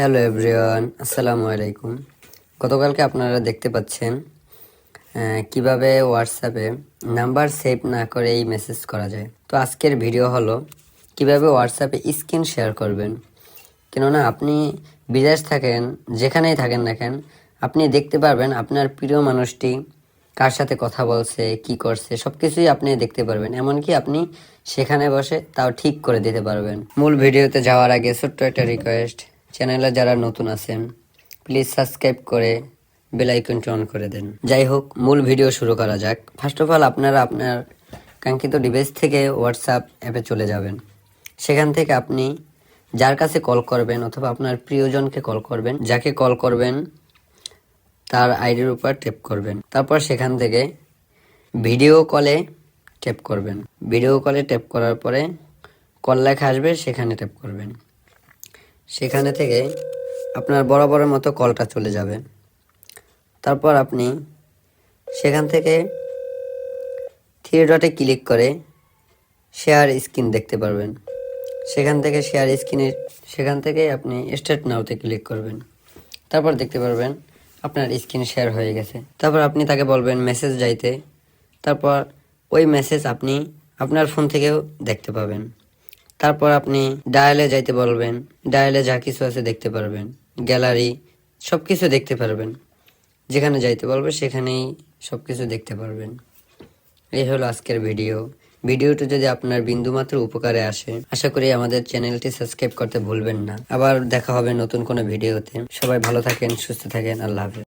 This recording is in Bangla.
হ্যালো এভরিওয়ান, আসসালামু আলাইকুম। গতকালকে আপনারা দেখতে পাচ্ছেন কিভাবে হোয়াটসঅ্যাপে নাম্বার সেভ না করে এই মেসেজ করা যায়। তো আজকের ভিডিও হলো কিভাবে হোয়াটসঅ্যাপে স্ক্রিন শেয়ার করবেন। কেননা আপনি বিদেশ থাকেন, যেখানেই থাকেন না কেন, আপনি দেখতে পারবেন আপনার প্রিয় মানুষটি কার সাথে কথা বলছে, কি করছে, সব কিছুই আপনি দেখতে পারবেন। এমনকি আপনি সেখানে বসে তাও ঠিক করে দিতে পারবেন। মূল ভিডিওতে যাওয়ার আগে ছোট্ট একটা রিকোয়েস্ট, চ্যানেলে যারা নতুন আছেন প্লিজ সাবস্ক্রাইব করে বেল আইকনটি অন করে দেন। যাই হোক, মূল ভিডিও শুরু করা যাক। ফার্স্ট অফ অল আপনারা আপনার কাঙ্ক্ষিত ডিভাইস থেকে হোয়াটসঅ্যাপ অ্যাপে চলে যাবেন। সেখান থেকে আপনি যার কাছে কল করবেন অথবা আপনার প্রিয়জনকে কল করবেন, যাকে কল করবেন তার আইডির উপর ট্যাপ করবেন। তারপর সেখান থেকে ভিডিও কলে ট্যাপ করবেন। ভিডিও কলে ট্যাপ করার পরে কল লেখা আসবে, সেখানে ট্যাপ করবেন। সেখানে থেকে আপনার বরাবরের মতো কলটা চলে যাবে। তারপর আপনি সেখান থেকে থ্রি ডটে ক্লিক করে শেয়ার স্ক্রিন দেখতে পারবেন। সেখান থেকে সেখান থেকে আপনি স্টার্ট নাওতে ক্লিক করবেন। তারপর দেখতে পারবেন আপনার স্ক্রিন শেয়ার হয়ে গেছে। তারপর আপনি তাকে বলবেন মেসেজ যাইতে। তারপর ওই মেসেজ আপনি আপনার ফোন থেকেও দেখতে পাবেন। তারপর আপনি ডায়ালে যাইতে বলবেন, ডায়ালে যা কিছু আছে দেখতে পারবেন, গ্যালারি সব কিছু দেখতে পারবেন। যেখানে যাইতে বলবে সেখানেই সব কিছু দেখতে পারবেন। এই হলো আজকের ভিডিওটি যদি আপনার বিন্দুমাত্র উপকারে আসে, আশা করি আমাদের চ্যানেলটি সাবস্ক্রাইব করতে ভুলবেন না। আবার দেখা হবে নতুন কোনো ভিডিওতে। সবাই ভালো থাকেন, সুস্থ থাকেন। আল্লাহ হাফেজ।